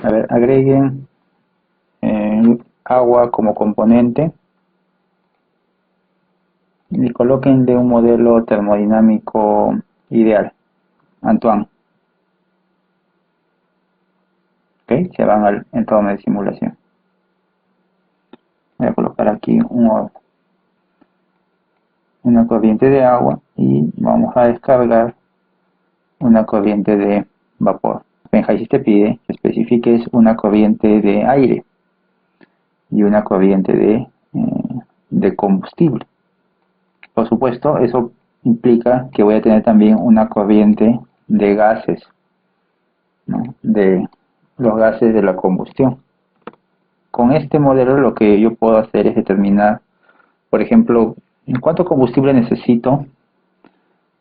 A ver, agreguen agua como componente y colóquenle un modelo termodinámico ideal. Antoine, ¿ok? Se van al entorno de simulación. Voy a colocar aquí una corriente de agua y vamos a descargar una corriente de vapor. Benjaisis te pide que especifiques una corriente de aire y una corriente de combustible. Por supuesto, eso implica que voy a tener también una corriente de gases, ¿no? De los gases de la combustión. Con este modelo lo que yo puedo hacer es determinar, por ejemplo, cuánto combustible necesito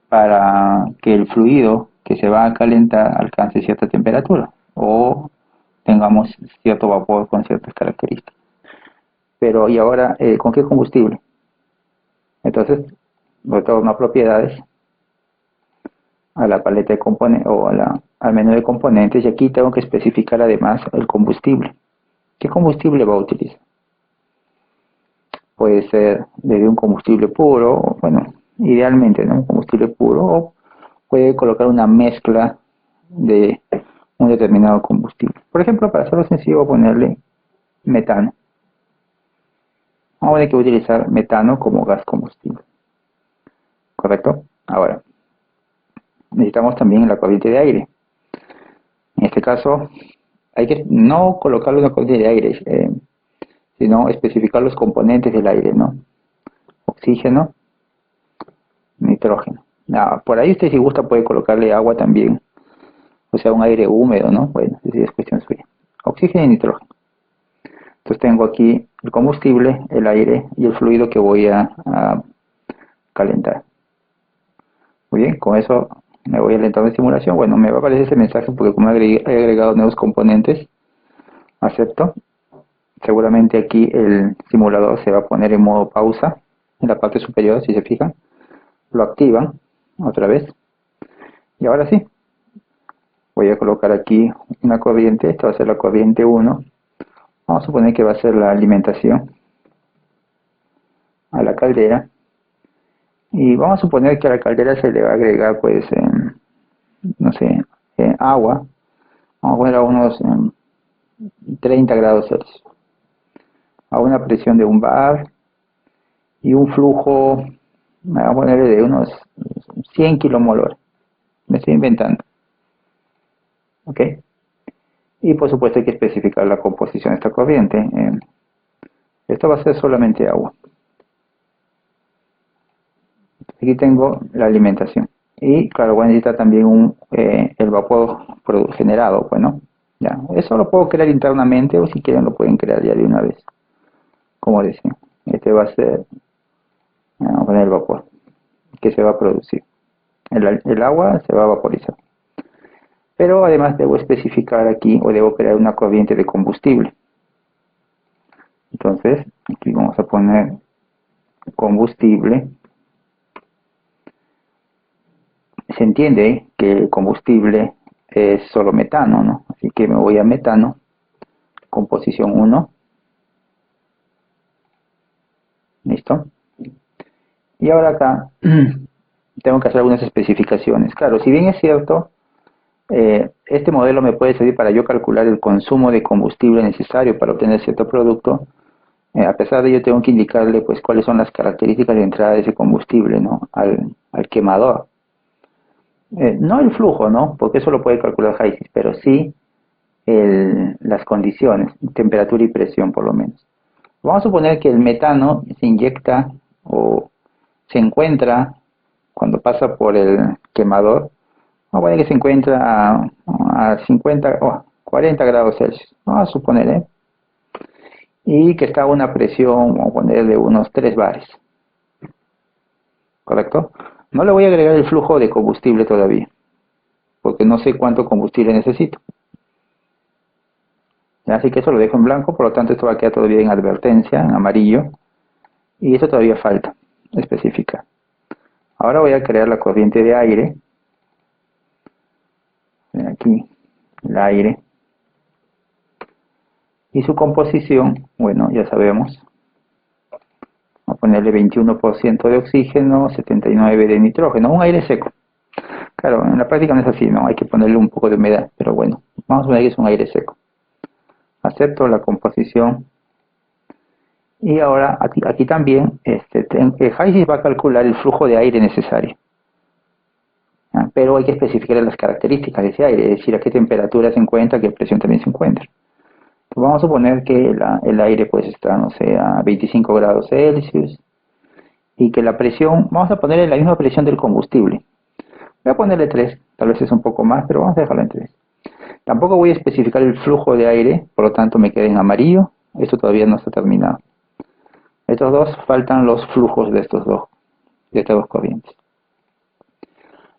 para que el fluido que se va a calentar alcance cierta temperatura o tengamos cierto vapor con ciertas características. Pero, ¿y ahora con qué combustible? Entonces, retorno a propiedades, a la paleta de componentes o al menú de componentes y aquí tengo que especificar además el combustible. ¿Qué combustible va a utilizar? Puede ser desde un combustible puro, bueno, idealmente, ¿no? Un combustible puro, o puede colocar una mezcla de un determinado combustible. Por ejemplo, para hacerlo sencillo, voy a ponerle metano. Vamos a tener que utilizar metano como gas combustible, ¿correcto? Ahora, necesitamos también la corriente de aire. En este caso, hay que no colocarle una corriente de aire, sino especificar los componentes del aire, ¿no? Oxígeno, nitrógeno. Por ahí usted si gusta puede colocarle agua también, o sea, un aire húmedo, ¿no? Bueno, eso es cuestión suya. Oxígeno y nitrógeno. Entonces tengo aquí el combustible, el aire y el fluido que voy a calentar. Muy bien, con eso me voy al entorno de simulación. Bueno, me va a aparecer ese mensaje porque como he agregado nuevos componentes, acepto. Seguramente aquí el simulador se va a poner en modo pausa en la parte superior, si se fijan. Lo activan otra vez. Y ahora sí, voy a colocar aquí una corriente. Esta va a ser la corriente 1. Vamos a suponer que va a ser la alimentación a la caldera. Y vamos a suponer que a la caldera se le va a agregar, pues, no sé, agua. Vamos a poner a unos 30 grados Celsius. A una presión de un bar y un flujo, me voy a poner de unos 100 kilomol. Me estoy inventando. ¿Ok? Y por supuesto hay que especificar la composición de esta corriente. Esto va a ser solamente agua. Aquí tengo la alimentación. Y claro, voy a necesitar también el vapor generado. Bueno, ya. Eso lo puedo crear internamente o si quieren lo pueden crear ya de una vez. Como decía, este va a ser, vamos a poner el vapor que se va a producir. El agua se va a vaporizar. Pero además debo especificar aquí o debo crear una corriente de combustible. Entonces, aquí vamos a poner combustible. Se entiende que el combustible es solo metano, ¿no? Así que me voy a metano, composición 1. ¿Listo? Y ahora acá tengo que hacer algunas especificaciones. Claro, si bien es cierto, este modelo me puede servir para yo calcular el consumo de combustible necesario para obtener cierto producto. A pesar de ello tengo que indicarle pues cuáles son las características de entrada de ese combustible, ¿no? Al quemador. No el flujo, ¿no? Porque eso lo puede calcular HYSYS, pero sí las condiciones, temperatura y presión por lo menos. Vamos a suponer que el metano se inyecta o se encuentra cuando pasa por el quemador. Vamos a poner que se encuentra a 50 o 40 grados Celsius. Vamos a suponer, ¿eh? Y que está a una presión, vamos a poner de unos 3 bares. ¿Correcto? No le voy a agregar el flujo de combustible todavía, porque no sé cuánto combustible necesito. Así que eso lo dejo en blanco, por lo tanto esto va a quedar todavía en advertencia, en amarillo, y eso todavía falta especificar. Ahora voy a crear la corriente de aire. Aquí, el aire. Y su composición, bueno, ya sabemos, vamos a ponerle 21% de oxígeno, 79 de nitrógeno, un aire seco. Claro, en la práctica no es así, ¿no? Hay que ponerle un poco de humedad, pero bueno, vamos a poner que es un aire seco. Acepto la composición. Y ahora aquí también Hayes va a calcular el flujo de aire necesario. Pero hay que especificar las características de ese aire, es decir, a qué temperatura se encuentra, a qué presión también se encuentra. Entonces vamos a suponer que el aire pues está, no sé, a 25 grados Celsius y que la presión, vamos a ponerle la misma presión del combustible. Voy a ponerle 3, tal vez es un poco más, pero vamos a dejarlo en 3. Tampoco voy a especificar el flujo de aire, por lo tanto me queda en amarillo. Esto todavía no está terminado. Estos dos, faltan los flujos de estas dos corrientes.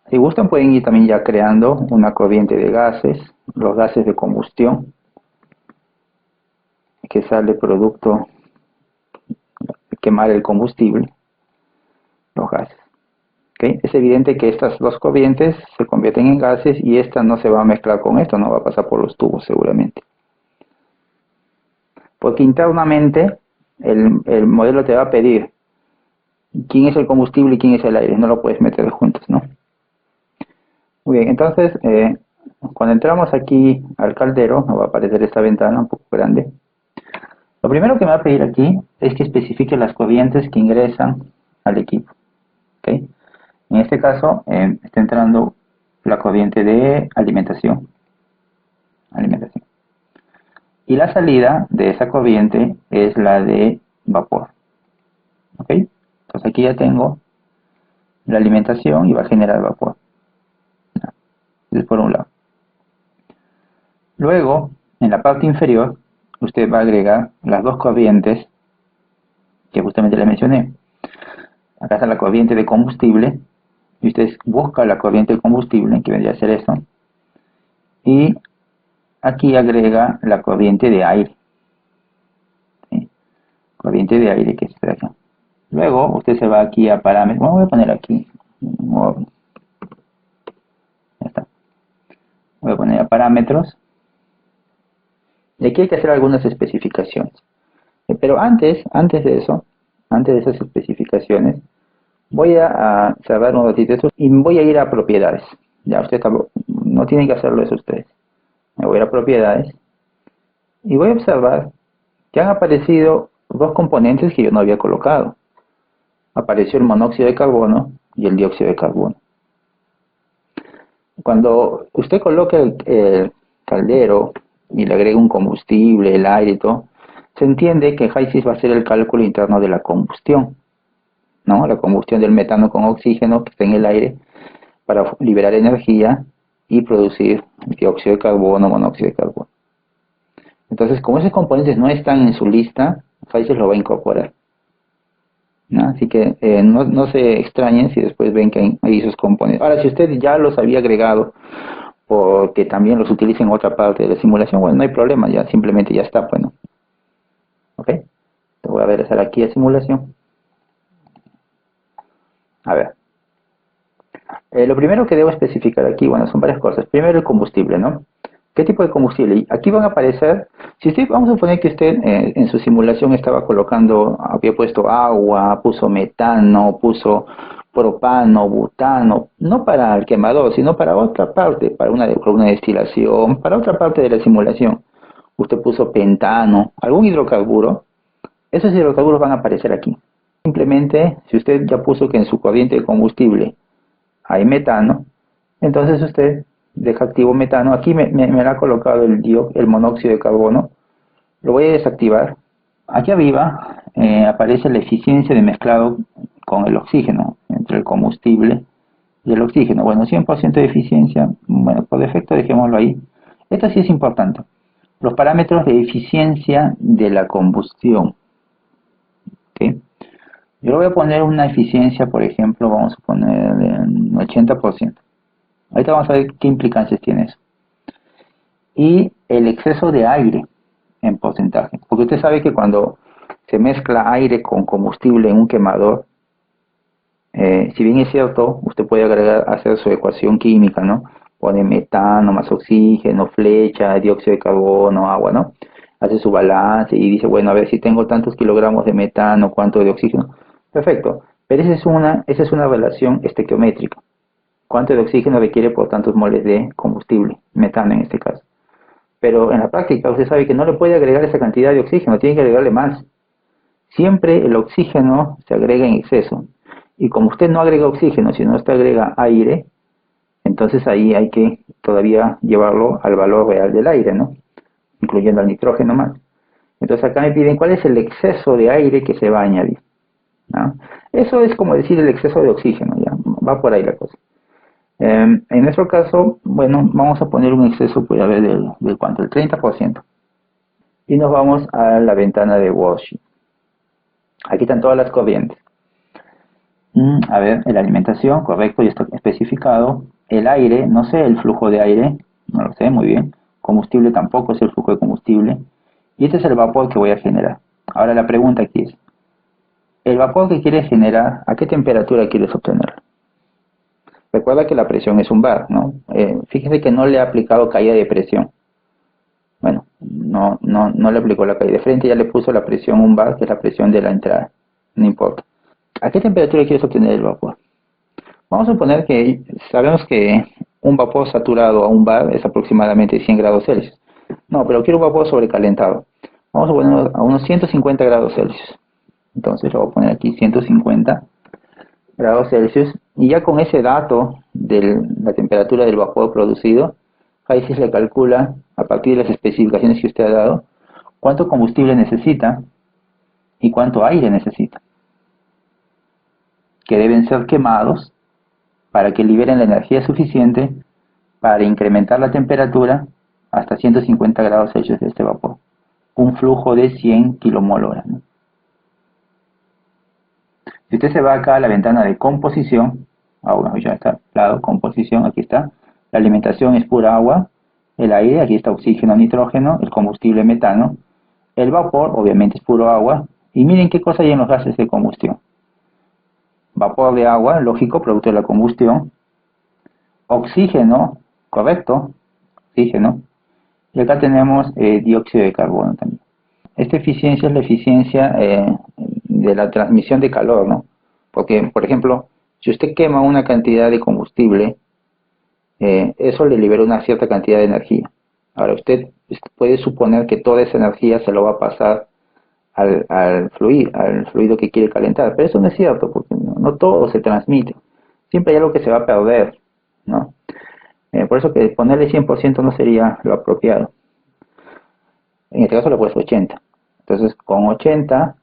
Si gustan pueden ir también ya creando una corriente de gases, los gases de combustión, que sale producto de quemar el combustible, los gases. ¿Okay? Es evidente que estas dos corrientes se convierten en gases y esta no se va a mezclar con esto, no va a pasar por los tubos seguramente. Porque internamente el modelo te va a pedir quién es el combustible y quién es el aire, no lo puedes meter juntos, ¿no? Muy bien, entonces cuando entramos aquí al caldero, nos va a aparecer esta ventana un poco grande. Lo primero que me va a pedir aquí es que especifique las corrientes que ingresan al equipo. ¿Okay? En este caso está entrando la corriente de alimentación. Y la salida de esa corriente es la de vapor. ¿Ok? Entonces aquí ya tengo la alimentación y va a generar vapor. Eso es por un lado. Luego, en la parte inferior, usted va a agregar las dos corrientes que justamente les mencioné. Acá está la corriente de combustible y usted busca la corriente de combustible, que vendría a ser esto, y aquí agrega la corriente de aire. ¿Sí? Corriente de aire que está acá. Luego usted se va aquí a parámetros. Voy a poner aquí. Ya está. Voy a poner a parámetros. Y aquí hay que hacer algunas especificaciones. Pero antes de eso, antes de esas especificaciones, voy a cerrar un ratito esto y voy a ir a propiedades. Ya usted no tienen que hacerlo eso ustedes. Me voy a ir a propiedades y voy a observar que han aparecido dos componentes que yo no había colocado. Apareció el monóxido de carbono y el dióxido de carbono. Cuando usted coloca el caldero y le agrega un combustible, el aire y todo, se entiende que Hayes va a hacer el cálculo interno de la combustión, ¿no? La combustión del metano con oxígeno que está en el aire para liberar energía y producir dióxido de carbono, monóxido de carbono. Entonces, como esos componentes no están en su lista, Hayes lo va a incorporar, ¿no? Así que no se extrañen si después ven que hay esos componentes. Ahora, si usted ya los había agregado porque también los utiliza en otra parte de la simulación, bueno, no hay problema, ya simplemente ya está, bueno. ¿Ok? Te voy a regresar aquí a simulación. A ver. Lo primero que debo especificar aquí, bueno, son varias cosas. Primero el combustible, ¿no? ¿Qué tipo de combustible? Aquí van a aparecer, si usted, vamos a suponer que usted en su simulación estaba colocando, había puesto agua, puso metano, puso propano, butano, no para el quemador, sino para otra parte, para una destilación, para otra parte de la simulación. Usted puso pentano, algún hidrocarburo, esos hidrocarburos van a aparecer aquí. Simplemente, si usted ya puso que en su corriente de combustible hay metano, entonces usted deja activo metano. Aquí me ha colocado el monóxido de carbono. Lo voy a desactivar. Aquí arriba aparece la eficiencia de mezclado con el oxígeno, entre el combustible y el oxígeno. Bueno, 100% de eficiencia, bueno, por defecto dejémoslo ahí. Esto sí es importante. Los parámetros de eficiencia de la combustión. ¿Okay? Yo voy a poner una eficiencia, por ejemplo, vamos a poner en 80%. Ahorita vamos a ver qué implicancias tiene eso. Y el exceso de aire en porcentaje. Porque usted sabe que cuando se mezcla aire con combustible en un quemador, si bien es cierto, usted puede agregar, hacer su ecuación química, ¿no? Pone metano más oxígeno, flecha, dióxido de carbono, agua, ¿no? hace su balance y dice, bueno, a ver si tengo tantos kilogramos de metano, cuánto de oxígeno. Perfecto, pero esa es una relación estequiométrica. ¿Cuánto de oxígeno requiere por tantos moles de combustible? Metano en este caso. Pero en la práctica usted sabe que no le puede agregar esa cantidad de oxígeno, tiene que agregarle más. Siempre el oxígeno se agrega en exceso. Y como usted no agrega oxígeno, sino usted agrega aire, entonces ahí hay que todavía llevarlo al valor real del aire, ¿no? Incluyendo al nitrógeno más. Entonces acá me piden cuál es el exceso de aire que se va a añadir, ¿no? Eso es como decir el exceso de oxígeno, ya va por ahí la cosa. En nuestro caso, bueno, vamos a poner un exceso, pues a ver, del cuánto, el 30%. Y nos vamos a la ventana de Walsh. Aquí están todas las corrientes. A ver, la alimentación, correcto, ya está especificado. El aire, no sé el flujo de aire, no lo sé muy bien. Combustible tampoco es el flujo de combustible. Y este es el vapor que voy a generar. Ahora la pregunta aquí es, el vapor que quieres generar, ¿a qué temperatura quieres obtenerlo? Recuerda que la presión es un bar, ¿no? Fíjese que no le he aplicado caída de presión. Bueno, no le aplicó la caída de frente, ya le puso la presión un bar, que es la presión de la entrada. No importa. ¿A qué temperatura quieres obtener el vapor? Vamos a suponer que sabemos que un vapor saturado a un bar es aproximadamente 100 grados Celsius. No, pero quiero un vapor sobrecalentado. Vamos a ponerlo a unos 150 grados Celsius. Entonces lo voy a poner aquí 150 grados Celsius. Y ya con ese dato de la temperatura del vapor producido, HYSYS le calcula, a partir de las especificaciones que usted ha dado, cuánto combustible necesita y cuánto aire necesita, que deben ser quemados para que liberen la energía suficiente para incrementar la temperatura hasta 150 grados Celsius de este vapor. Un flujo de 100 kilomol hora, ¿no? Si usted se va acá a la ventana de composición, ahora ya está al lado, composición, aquí está. La alimentación es pura agua, el aire, aquí está oxígeno, nitrógeno, el combustible metano. El vapor, obviamente, es puro agua. Y miren qué cosa hay en los gases de combustión. Vapor de agua, lógico, producto de la combustión. Oxígeno, correcto, oxígeno. Y acá tenemos dióxido de carbono también. Esta eficiencia es la eficiencia de la transmisión de calor, ¿no? Porque, por ejemplo, si usted quema una cantidad de combustible, eso le libera una cierta cantidad de energía. Ahora, usted puede suponer que toda esa energía se lo va a pasar al fluido que quiere calentar, pero eso no es cierto, porque no todo se transmite. Siempre hay algo que se va a perder, ¿no? Por eso que ponerle 100% no sería lo apropiado. En este caso le he puesto 80. Entonces con 80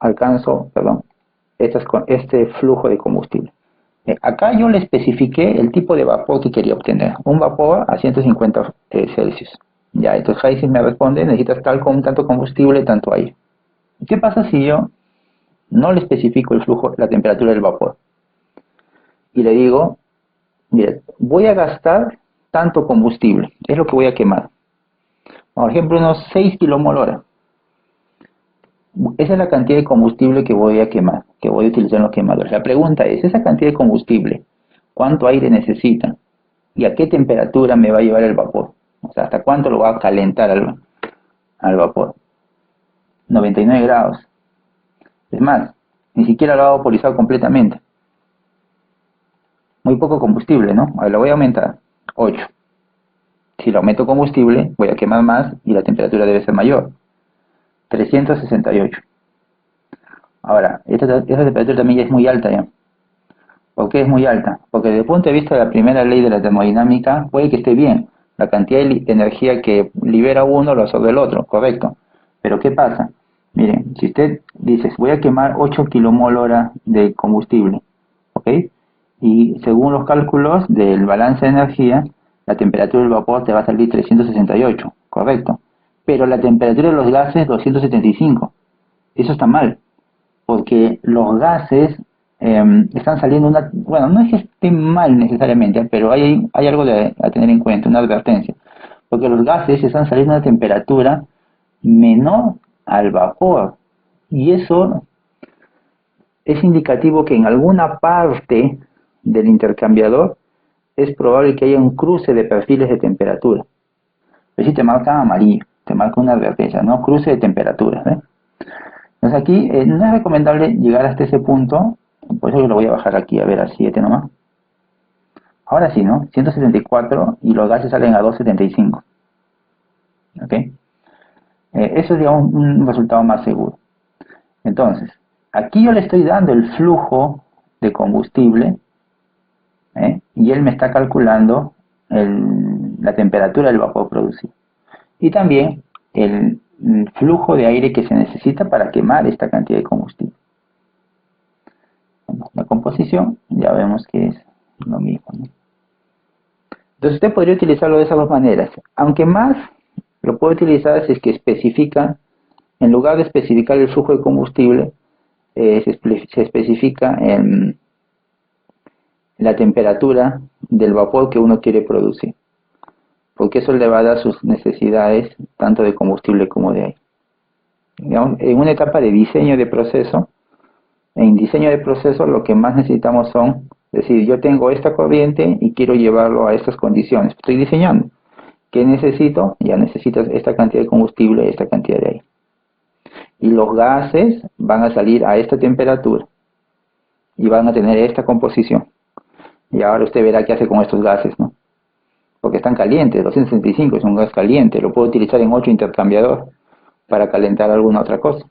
alcanzo, perdón, este flujo de combustible. Acá yo le especifiqué el tipo de vapor que quería obtener. Un vapor a 150 Celsius. Ya, entonces HYSYS me responde, necesitas tanto combustible, tanto aire. ¿Qué pasa si yo no le especifico el flujo, la temperatura del vapor? Y le digo, mire, voy a gastar tanto combustible, es lo que voy a quemar. Por ejemplo, unos 6 kilomol hora. Esa es la cantidad de combustible que voy a quemar, que voy a utilizar en los quemadores. La pregunta es, esa cantidad de combustible, ¿cuánto aire necesita? ¿Y a qué temperatura me va a llevar el vapor? O sea, ¿hasta cuánto lo va a calentar al vapor? 99 grados. Es más, ni siquiera lo va a vaporizar completamente. Muy poco combustible, ¿no? Ahora lo voy a aumentar. 8. Si le aumento combustible, voy a quemar más y la temperatura debe ser mayor. 368. Ahora, esta temperatura también ya es muy alta ya. ¿Por qué es muy alta? Porque desde el punto de vista de la primera ley de la termodinámica, puede que esté bien. La cantidad de energía que libera uno lo absorbe el otro, correcto. Pero ¿qué pasa? Miren, si usted dice, voy a quemar 8 kilomol hora de combustible, ¿ok? Y según los cálculos del balance de energía, la temperatura del vapor te va a salir 368, correcto. Pero la temperatura de los gases 275. Eso está mal, porque los gases están saliendo bueno, no es que estén mal necesariamente, pero hay algo a tener en cuenta, una advertencia, porque los gases están saliendo a una temperatura menor al vapor, y eso es indicativo que en alguna parte del intercambiador es probable que haya un cruce de perfiles de temperatura. Pero si te marca amarillo, te marca una advertencia, ¿no? Cruce de temperaturas, ¿eh? Entonces aquí no es recomendable llegar hasta ese punto, por eso yo lo voy a bajar aquí, a ver, a 7 nomás. Ahora sí, ¿no? 174 y los gases salen a 275. ¿Ok? Eso es, digamos, un resultado más seguro. Entonces, aquí yo le estoy dando el flujo de combustible, y él me está calculando la temperatura del vapor producido. Y también el flujo de aire que se necesita para quemar esta cantidad de combustible. Bueno, la composición ya vemos que es lo mismo, ¿no? Entonces usted podría utilizarlo de esas dos maneras, aunque más lo puede utilizar si es que especifica, en lugar de especificar el flujo de combustible, se especifica en la temperatura del vapor que uno quiere producir, porque eso le va a dar sus necesidades tanto de combustible como de aire. Digamos, en una etapa de diseño de proceso, en diseño de proceso lo que más necesitamos son, decir, yo tengo esta corriente y quiero llevarlo a estas condiciones, estoy diseñando. ¿Qué necesito? Ya necesitas esta cantidad de combustible, esta cantidad de aire. Y los gases van a salir a esta temperatura y van a tener esta composición. Y ahora usted verá qué hace con estos gases, ¿no? Porque están calientes, 265 es un gas caliente, lo puedo utilizar en otro intercambiador para calentar alguna otra cosa.